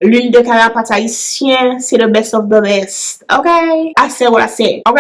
L'huile de carapace haïtien, c'est le best of the best. Ok? I say what I say. Ok?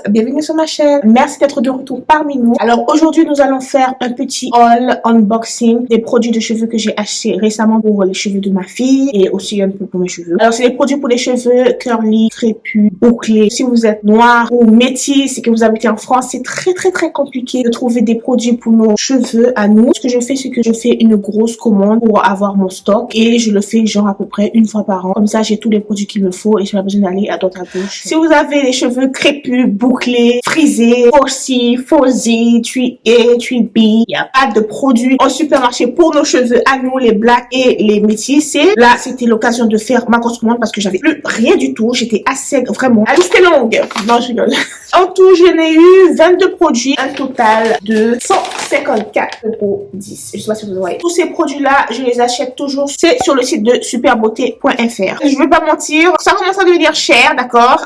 Bienvenue sur ma chaîne. Merci d'être de retour parmi nous. Alors aujourd'hui nous allons faire un petit haul unboxing des produits de cheveux que j'ai achetés récemment pour les cheveux de ma fille et aussi un peu pour mes cheveux. Alors c'est des produits pour les cheveux curly, crépus, bouclés. Si vous êtes noir ou métis et que vous habitez en France, c'est très compliqué de trouver des produits pour nos cheveux à nous. Ce que je fais, c'est que je fais une grosse commande pour avoir mon stock et je le fais genre à peu près une fois par an. Comme ça j'ai tous les produits qu'il me faut et j'ai pas besoin d'aller à droite à gauche. Si vous avez des cheveux crépus, bouclés, frisés, 4C, 4Z, 3A, 3B. Il n'y a pas de produits au supermarché pour nos cheveux à nous, les blacks et les métis. Et là, c'était l'occasion de faire ma grosse commande parce que j'avais plus rien du tout. J'étais assez, vraiment. La liste est longue. Non, je rigole. En tout, j'en ai eu 22 produits. Un total de 154,10 €. Je sais pas si vous voyez. Tous ces produits-là, je les achète toujours. C'est sur le site de superbeauté.fr. Je vais pas mentir, ça commence à devenir cher, d'accord?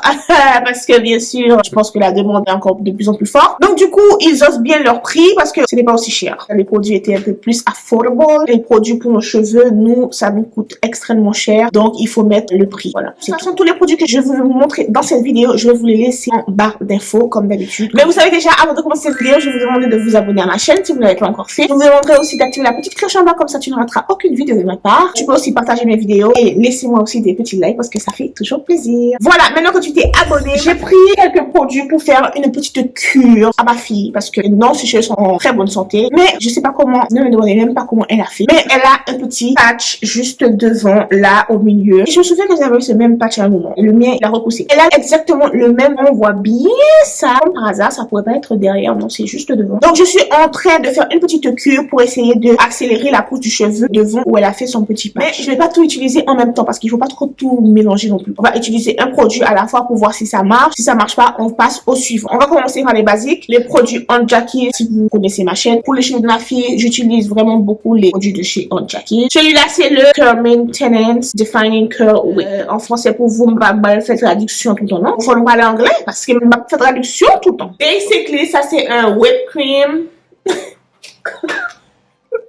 Parce que bien sûr, je pense que la demande est encore de plus en plus forte. Donc du coup, ils osent bien leur prix parce que ce n'est pas aussi cher. Les produits étaient un peu plus affordable. Les produits pour nos cheveux, nous, ça nous coûte extrêmement cher. Donc il faut mettre le prix. Voilà. De toute façon, tous les produits que je vais vous montrer dans cette vidéo, je vais vous les laisser en barre d'infos comme d'habitude. Mais vous savez déjà, avant de commencer cette vidéo, je vais vous demander de vous abonner à ma chaîne si vous ne l'avez pas encore fait. Je vous demanderai aussi d'activer la petite cloche en bas, comme ça tu ne rateras aucune vidéo de ma part. Tu peux aussi partager mes vidéos et laissez-moi aussi des petits likes parce que ça fait toujours plaisir. Voilà, maintenant que tu t'es abonné, j'ai pris quelques produits pour faire une petite cure à ma fille parce que non, ses cheveux sont en très bonne santé, mais je sais pas comment, ne me demandez même pas comment elle a fait, mais elle a un petit patch juste devant, là, au milieu. Et je me souviens que j'avais eu ce même patch à un moment. Le mien, il a repoussé. Elle a exactement le même, on voit bien ça. Comme par hasard, ça pourrait pas être derrière, non, c'est juste devant. Donc, je suis en train de faire une petite cure pour essayer de accélérer la pousse du cheveu devant où elle a fait son petit patch. Mais je vais pas tout utiliser en même temps parce qu'il faut pas trop tout mélanger non plus. On va utiliser un produit à la fois pour voir si ça marche. Si ça marche pas, on passe au suivant. On va commencer par les basiques. Les produits On Jackie, si vous connaissez ma chaîne. Pour les cheveux de ma fille, j'utilise vraiment beaucoup les produits de chez On Jackie. Celui-là, c'est le Curl Maintenance Defining Curl Wig. En français, pour vous, je vais faire traduction tout le temps, non? Il faut parler anglais parce que je vais faire traduction tout le temps. Basically, ça, c'est un whipped cream.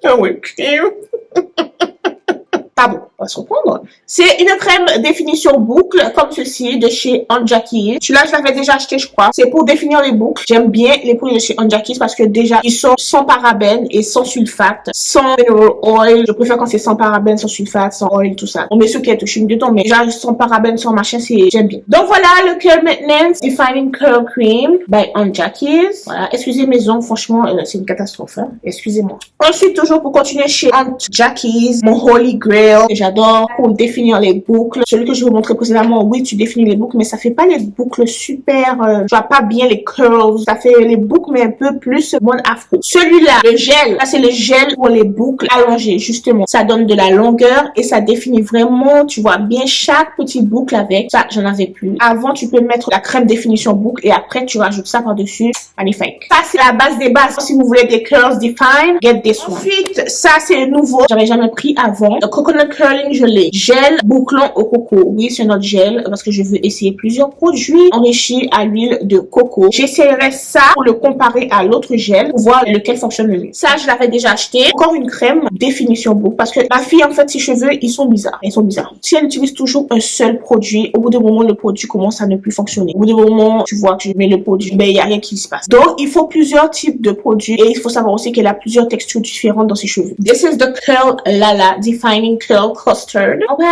Un whipped cream. Pardon, on va se reprendre. C'est une crème définition boucle comme ceci de chez On Jackie. Celui-là, je l'avais déjà acheté, je crois. C'est pour définir les boucles. J'aime bien les produits de chez On Jackie parce que déjà, ils sont sans parabènes et sans sulfate, sans mineral oil. Je préfère quand c'est sans parabènes, sans sulfate, sans oil, tout ça. On met ce qui est touché dedans, mais déjà, sans parabènes, sans machin, j'aime bien. Donc voilà, le Curl Maintenance Defining Curl Cream by On Jackie. Voilà, excusez mes ongles, franchement, c'est une catastrophe, hein. Excusez-moi. Ensuite, toujours pour continuer chez On Jackie, mon Holy Grail que j'adore pour définir les boucles. Celui que je vous montrais précédemment, oui, tu définis les boucles, mais ça fait pas les boucles super, tu vois pas bien les curls. Ça fait les boucles, mais un peu plus mode afro. Celui-là, le gel, là c'est le gel pour les boucles allongées, justement. Ça donne de la longueur et ça définit vraiment, tu vois bien chaque petite boucle avec. Ça, j'en avais plus. Avant, tu peux mettre la crème définition boucle et après, tu rajoutes ça par-dessus. Magnifique. Ça, c'est la base des bases. Si vous voulez des curls define, get this one. Ensuite, ça, c'est nouveau. J'avais jamais pris avant. Le coconut curling, je l'ai. Gel bouclant au coco. Oui, c'est notre gel parce que je veux essayer plusieurs produits enrichis à l'huile de coco. J'essaierai ça pour le comparer à l'autre gel pour voir lequel fonctionne le mieux. Ça, je l'avais déjà acheté. Encore une crème définition boucle parce que ma fille, en fait, ses cheveux, ils sont bizarres. Ils sont bizarres. Si elle utilise toujours un seul produit, au bout d'un moment, le produit commence à ne plus fonctionner. Au bout d'un moment, tu vois que je mets le produit, ben, il n'y a rien qui se passe. Donc, il faut plusieurs types de produits et il faut savoir aussi qu'elle a plusieurs textures différentes dans ses cheveux. This is the Curl Lala Defining Curl Custard. Ok.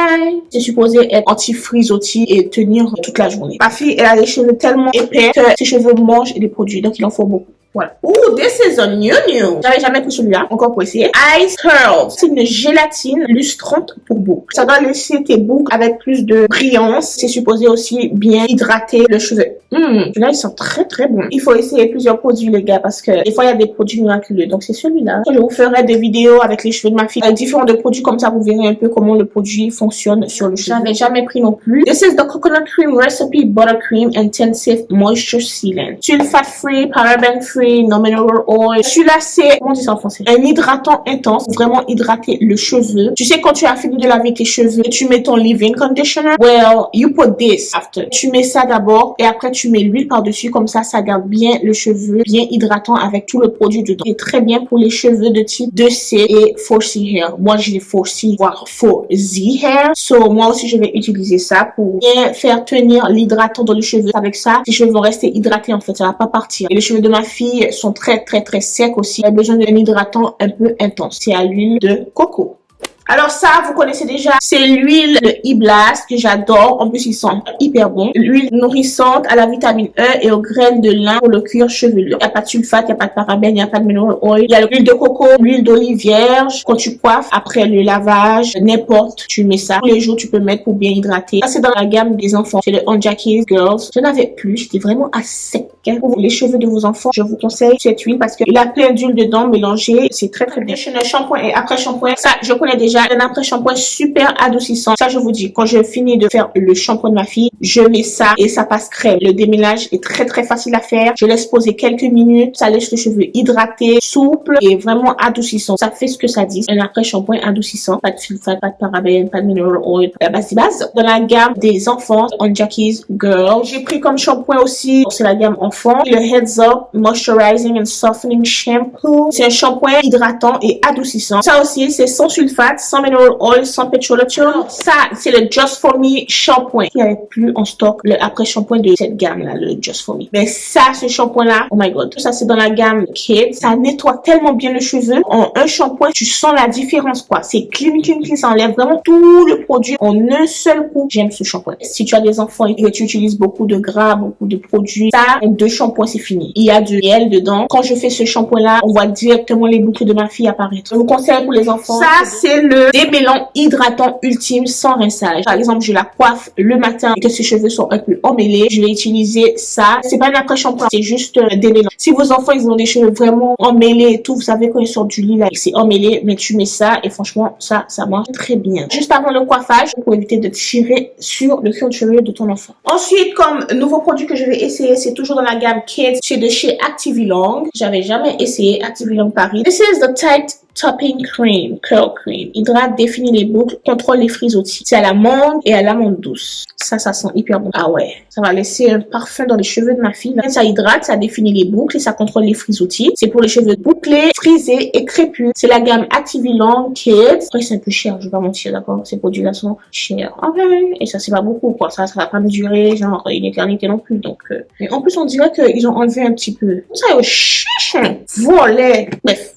C'est supposé être anti-frisottis et tenir toute la journée. Ma fille, elle a les cheveux tellement épais que ses cheveux mangent les produits. Donc, il en faut beaucoup. Voilà. Ooh, this is a new. J'avais jamais pris celui-là, encore pour essayer. Ice Curl. C'est une gélatine lustrante pour boucles. Ça doit laisser tes boucles avec plus de brillance. C'est supposé aussi bien hydrater le cheveu. Celui-là, ils sont très bons. Il faut essayer plusieurs produits, les gars, parce que des fois, il y a des produits miraculeux. Donc, c'est celui-là. Je vous ferai des vidéos avec les cheveux de ma fille. Différents de produits comme ça, vous verrez un peu comment le produit fonctionne sur le cheveu. J'avais jamais pris non plus. This is the Coconut Cream Recipe Buttercream Intensive Moisture Sealant. Sulfate free, paraben free, no mineral oil. Celui-là, c'est, comment on dit ça en français? Un hydratant intense, vraiment hydrater le cheveu. Tu sais, quand tu as fini de laver tes cheveux, tu mets ton leave-in conditioner. Well, you put this after. Tu mets ça d'abord et après tu mets l'huile par-dessus, comme ça garde bien le cheveu, bien hydratant avec tout le produit dedans. C'est très bien pour les cheveux de type 2C et 4C hair. Moi, j'ai 4C, voire 4Z hair. So, moi aussi, je vais utiliser ça pour bien faire tenir l'hydratant dans les cheveux. Avec ça, les cheveux vont rester hydratés, en fait. Ça va pas partir. Et les cheveux de ma fille sont très secs aussi. Elle a besoin d'un hydratant un peu intense. C'est à l'huile de coco. Alors ça, vous connaissez déjà, c'est l'huile de E-Blast que j'adore. En plus, ils sont hyper bons. L'huile nourrissante à la vitamine E et aux graines de lin pour le cuir chevelu. Il n'y a pas de sulfate, il n'y a pas de parabènes, il n'y a pas de mineral oil. Il y a l'huile de coco, l'huile d'olive vierge. Quand tu coiffes, après le lavage, n'importe, tu mets ça. Tous les jours, tu peux mettre pour bien hydrater. Ça, c'est dans la gamme des enfants. C'est le On Jackie Girls. Je n'avais plus, j'étais vraiment à sec. Pour les cheveux de vos enfants, je vous conseille cette huile parce qu'il a plein d'huile dedans mélangée. C'est très bien. Le shampoing et après shampoing, ça, je connais déjà. Un après-shampoing super adoucissant. Ça, je vous dis, quand je finis de faire le shampoing de ma fille, je mets ça et ça passe crème. Le démêlage est très facile à faire. Je laisse poser quelques minutes. Ça laisse le cheveu hydraté, souple et vraiment adoucissant. Ça fait ce que ça dit. Un après-shampoing adoucissant. Pas de sulfate, pas de parabènes, pas de mineral oil. La base. Dans la gamme des enfants, On Jackie's Girl. J'ai pris comme shampoing aussi, c'est la gamme enfant, le Heads Up Moisturizing and Softening Shampoo. C'est un shampoing hydratant et adoucissant. Ça aussi, c'est sans sulfate, sans mineral oil, sans petrolatum. Ça, c'est le Just For Me shampoing. Il n'y avait plus en stock le après-shampoing de cette gamme-là, le Just For Me. Mais ça, ce shampoing-là, oh my god. Ça, c'est dans la gamme Kids. Ça nettoie tellement bien le cheveu. En un shampoing, tu sens la différence, quoi. C'est clean. Ça enlève vraiment tout le produit en un seul coup. J'aime ce shampoing. Si tu as des enfants et que tu utilises beaucoup de gras, beaucoup de produits, ça, en 2 shampoings, c'est fini. Il y a du miel dedans. Quand je fais ce shampoing-là, on voit directement les boucles de ma fille apparaître. Je vous conseille pour les enfants. Ça, c'est le démêlant hydratant ultime sans rinçage. Par exemple, je la coiffe le matin et que ses cheveux sont un peu emmêlés. Je vais utiliser ça. C'est pas un après-shampoing, c'est juste démêlant. Si vos enfants, ils ont des cheveux vraiment emmêlés et tout, vous savez quand ils sortent du lit, là, c'est emmêlé, mais tu mets ça et franchement, ça marche très bien. Juste avant le coiffage, pour éviter de tirer sur le cuir de cheveux de ton enfant. Ensuite, comme nouveau produit que je vais essayer, c'est toujours dans la gamme Kids. C'est de chez Activilong. J'avais jamais essayé Activilong Paris. This is the tight topping cream, curl cream. Hydrate, définit les boucles, contrôle les frisottis. C'est à l'amande et à l'amande douce. Ça sent hyper bon. Ah ouais. Ça va laisser un parfum dans les cheveux de ma fille. Ça hydrate, ça définit les boucles et ça contrôle les frisottis. C'est pour les cheveux bouclés, frisés et crépus. C'est la gamme Activilong Kids. Après, c'est un peu cher, je vais pas mentir, d'accord? Ces produits-là sont chers. Ah ouais. Et ça, c'est pas beaucoup, quoi. Ça va pas me durer, genre, une éternité non plus. Donc, et en plus, on dirait qu'ils ont enlevé un petit peu. Ça, chiche, volet. Bref.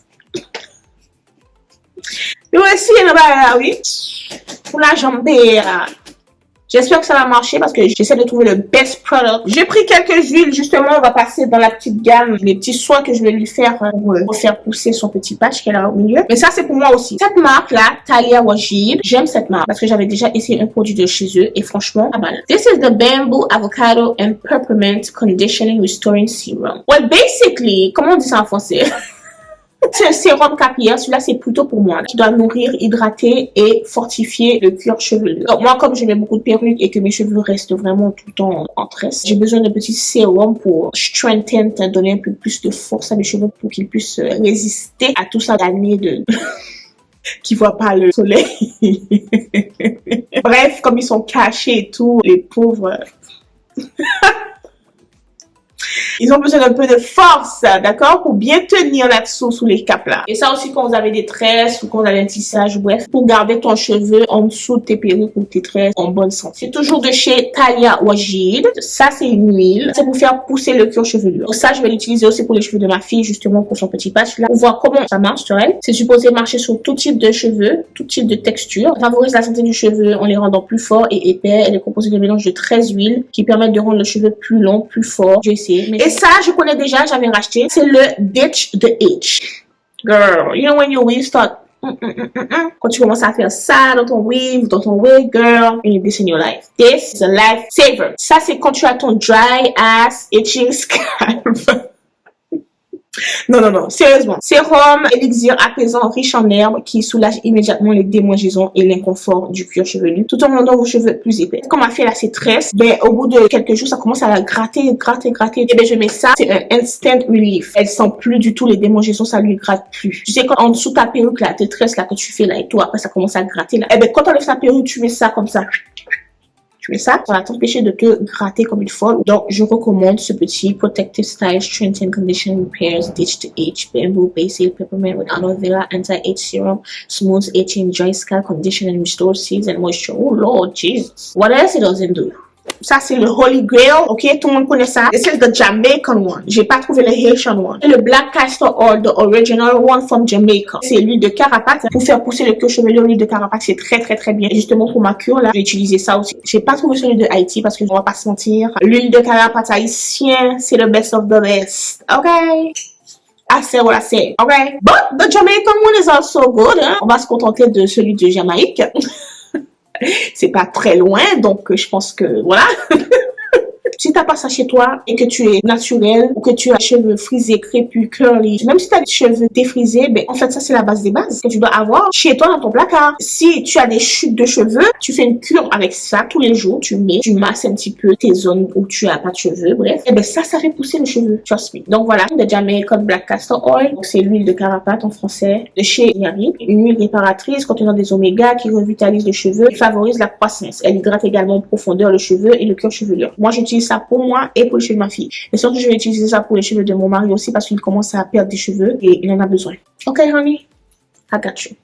Mais aussi, oui, pour la jambère. J'espère que ça va marcher parce que j'essaie de trouver le best product. J'ai pris quelques huiles, justement, on va passer dans la petite gamme, les petits soins que je vais lui faire pour faire pousser son petit patch qu'elle a au milieu. Mais ça, c'est pour moi aussi. Cette marque-là, Thalia Wajid, j'aime cette marque parce que j'avais déjà essayé un produit de chez eux et franchement, pas mal. This is the Bamboo Avocado and Peppermint Conditioning Restoring Serum. Well, basically, comment on dit ça en français? C'est un sérum capillaire, celui-là c'est plutôt pour moi, qui doit nourrir, hydrater et fortifier le cuir chevelu. Donc, moi, comme je mets beaucoup de perruques et que mes cheveux restent vraiment tout le temps en tresse, j'ai besoin d'un petit sérum pour strengthen, donner un peu plus de force à mes cheveux pour qu'ils puissent résister à tout ça d'années de... qui voient pas le soleil. Bref, comme ils sont cachés et tout, les pauvres... Ils ont besoin d'un peu de force, d'accord, pour bien tenir là-dessous, sous les capes là. Et ça aussi quand vous avez des tresses ou quand vous avez un tissage, bref, pour garder ton cheveu en dessous de tes perruques ou tes tresses en bonne santé. C'est toujours de chez Thalia Wajid. Ça, c'est une huile. C'est pour faire pousser le cuir chevelu. Donc ça, je vais l'utiliser aussi pour les cheveux de ma fille, justement pour son petit patch là, pour voir comment ça marche sur elle. C'est supposé marcher sur tout type de cheveux, tout type de texture. Ça favorise la santé du cheveu en les rendant plus forts et épais. Elle est composée d'un mélange de 13 huiles qui permettent de rendre le cheveu plus long, plus fort. J'ai essayé. Et ça, je connais déjà, j'avais racheté. C'est le Ditch the H. Girl, you know when your weave start... Quand tu commences à faire ça dans ton weave, dans ton wig, girl, you need this in your life. This is a life saver. Ça, c'est quand tu as ton dry ass itching scalp. Non, sérieusement. Sérum, élixir apaisant, riche en herbes, qui soulage immédiatement les démangeaisons et l'inconfort du cuir chevelu, tout en rendant vos cheveux plus épais. Comme a fait là, ces tresses, ben, au bout de quelques jours, ça commence à la gratter. Et ben, je mets ça, c'est un instant relief. Elle sent plus du tout les démangeaisons, ça lui gratte plus. Tu sais, quand en dessous ta perruque là, tes tresses là, que tu fais là et tout, après ça commence à gratter là. Et ben, quand on lève sa perruque, tu mets ça comme ça. Tu mets ça, ça va t'empêcher de te gratter comme une folle. Donc, je recommande ce petit Protective Style Strengthen Condition Repairs Ditch to H Bamboo Basil Peppermint with Aloe Vera Anti-Age Serum Smooths Aging Dry Scalp Condition and Restores Seeds and Moisture. Oh Lord Jesus. What else it doesn't do? Ça, c'est le Holy Grail, ok? Tout le monde connaît ça. This is the Jamaican one. J'ai pas trouvé le Haitian one. Et le Black Castor Oil, the original one from Jamaica. C'est l'huile de carapace. Pour faire pousser le cuir chevelu, l'huile de carapace, c'est très, très, très bien. Et justement, pour ma cure, là, j'ai utilisé ça aussi. J'ai pas trouvé celui de Haïti parce que on va pas se mentir. L'huile de carapace haïtien, c'est le best of the best. Ok? I say what I say. Okay? But the Jamaican one is also good. Hein? On va se contenter de celui de Jamaïque. C'est pas très loin, donc je pense que voilà. Si t'as pas ça chez toi et que tu es naturel ou que tu as cheveux frisés, crépus, curly, même si tu as des cheveux défrisés, ben en fait ça c'est la base des bases que tu dois avoir chez toi dans ton placard. Si tu as des chutes de cheveux, tu fais une cure avec ça tous les jours, tu masses un petit peu tes zones où tu as pas de cheveux, bref, et ben ça fait pousser les cheveux, trust me. Donc voilà, de Jamaican Black Castor Oil, donc c'est l'huile de carapace en français de chez Yari, une huile réparatrice contenant des oméga qui revitalise les cheveux et favorise la croissance. Elle hydrate également en profondeur le cheveu et le cuir chevelu. Moi j'utilise ça pour moi et pour les cheveux de ma fille. Et surtout, je vais utiliser ça pour les cheveux de mon mari aussi parce qu'il commence à perdre des cheveux et il en a besoin. Ok, honey? I got you.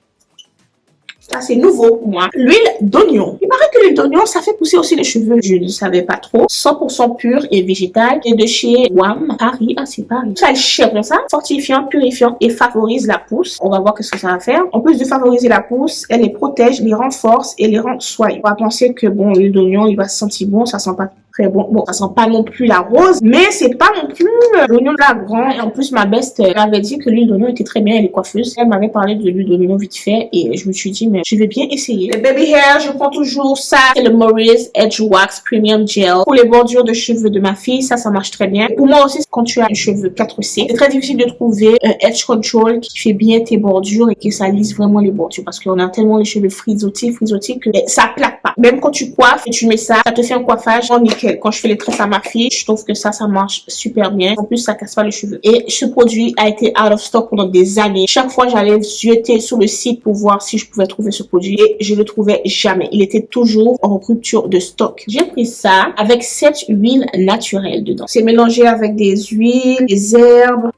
Ça, c'est nouveau pour moi. L'huile d'oignon. Il paraît que l'huile d'oignon, ça fait pousser aussi les cheveux. Je ne savais pas trop. 100% pur et végétal. Et de chez WAM, Paris. Ah, c'est Paris. Ça, elle cherche comme ça. Fortifiant, purifiant et favorise la pousse. On va voir ce que ça va faire. En plus de favoriser la pousse, elle les protège, les renforce et les rend soyeux. On va penser que, bon, l'huile d'oignon, il va se sentir bon. Ça sent pas très bon. Bon, ça sent pas non plus la rose, mais c'est pas non plus l'oignon flagrant. Et en plus, ma best m'avait dit que l'huile d'oignon était très bien. Elle est coiffeuse. Elle m'avait parlé de l'huile d'oignon vite fait et je me suis dit, mais je vais bien essayer. Le baby hair, je prends toujours ça. C'est le Maurice Edge Wax Premium Gel. Pour les bordures de cheveux de ma fille, ça marche très bien. Pour moi aussi, quand tu as les cheveux 4C, c'est très difficile de trouver un Edge Control qui fait bien tes bordures et que ça lisse vraiment les bordures parce qu'on a tellement les cheveux frisottis que ça plaque pas. Même quand tu coiffes et tu mets ça te fait un coiffage en nickel. Quand je fais les tresses à ma fille, je trouve que ça marche super bien. En plus, ça casse pas les cheveux. Et ce produit a été out of stock pendant des années. Chaque fois, j'allais jeter sur le site pour voir si je pouvais trouver ce produit et je le trouvais jamais. Il était toujours en rupture de stock. J'ai pris ça avec cette huile naturelle dedans. C'est mélangé avec des huiles, des herbes.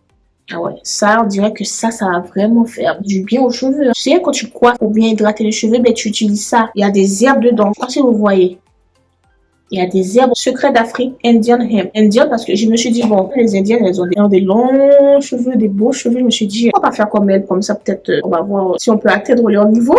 Ah ouais, ça, on dirait que ça va vraiment faire du bien aux cheveux. Tu sais, quand tu coiffes pour bien hydrater les cheveux, ben, tu utilises ça. Il y a des herbes dedans. Je sais pas si vous voyez. Il y a des herbes secrets d'Afrique, Indian hemp. Indian parce que je me suis dit, bon, les Indiennes, elles ont des longs cheveux, des beaux cheveux. Je me suis dit, on va pas faire comme elles, comme ça, peut-être, on va voir si on peut atteindre leur niveau.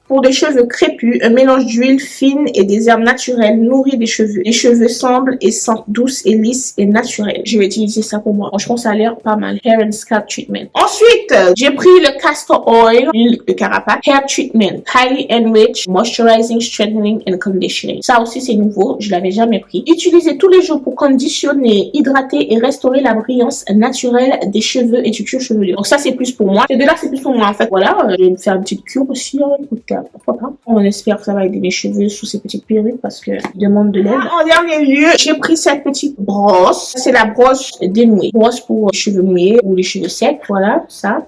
Pour des cheveux crépus, un mélange d'huile fine et des herbes naturelles nourrit des cheveux. Les cheveux semblent et sentent douces et lisses et naturelles. Je vais utiliser ça pour moi. Franchement, ça a l'air pas mal. Hair and Scalp Treatment. Ensuite, j'ai pris le Castor Oil, l'huile de carapace. Hair Treatment. Highly Enriched, Moisturizing, Strengthening and Conditioning. Ça aussi, c'est nouveau. Je l'avais jamais pris. Utilisez tous les jours pour conditionner, hydrater et restaurer la brillance naturelle des cheveux et du cuir chevelu. Donc ça, c'est plus pour moi. Et de là, c'est plus pour moi, en fait. Voilà, je vais me faire une petite cure aussi. Écoutez, pourquoi pas. On espère que ça va aider mes cheveux sous ces petites perruques parce que je demande de l'aide. En dernier lieu, j'ai pris cette petite brosse. C'est la brosse dénouée. Brosse pour les cheveux mouillés ou les cheveux secs. Voilà, ça.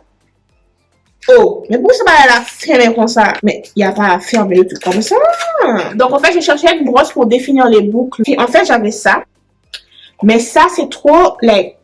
Oh, mais pourquoi ça va la fermer comme ça? Mais il n'y a pas à fermer le truc comme ça. Donc en fait, j'ai cherché une brosse pour définir les boucles. Puis en fait, j'avais ça. Mais ça, c'est trop,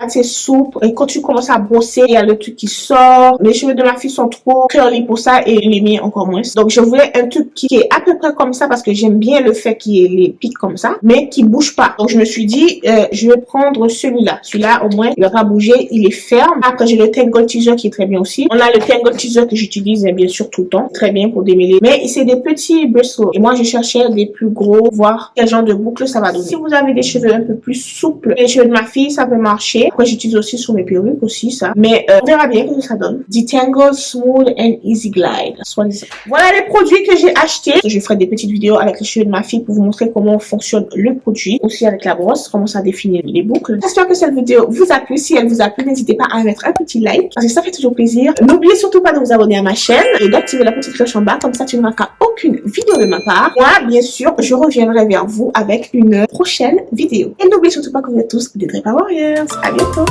c'est souple. Et quand tu commences à brosser, il y a le truc qui sort. Les cheveux de ma fille sont trop curly pour ça et les miens encore moins. Donc, je voulais un truc qui est à peu près comme ça parce que j'aime bien le fait qu'il y ait les pics comme ça, mais qui bouge pas. Donc, je me suis dit, je vais prendre celui-là. Celui-là, au moins, il va pas bouger. Il est ferme. Après, j'ai le Tangle Teaser qui est très bien aussi. On a le Tangle Teaser que j'utilise bien sûr tout le temps. Très bien pour démêler. Mais c'est des petits bristles. Et moi, je cherchais des plus gros, voir quel genre de boucle ça va donner. Si vous avez des cheveux un peu plus souples, les cheveux de ma fille, ça peut marcher. Après, j'utilise aussi sur mes perruques aussi, ça. Mais on verra bien ce que ça donne. Detangle Smooth and Easy Glide. Voilà les produits que j'ai achetés. Je ferai des petites vidéos avec les cheveux de ma fille pour vous montrer comment fonctionne le produit. Aussi avec la brosse, comment ça définit les boucles. J'espère que cette vidéo vous a plu. Si elle vous a plu, n'hésitez pas à mettre un petit like parce que ça fait toujours plaisir. N'oubliez surtout pas de vous abonner à ma chaîne et d'activer la petite cloche en bas. Comme ça, tu ne manqueras aucune vidéo de ma part. Moi, bien sûr, je reviendrai vers vous avec une prochaine vidéo. Et n'oubliez surtout pas que vous êtes tous des Draper Warriors. À bientôt!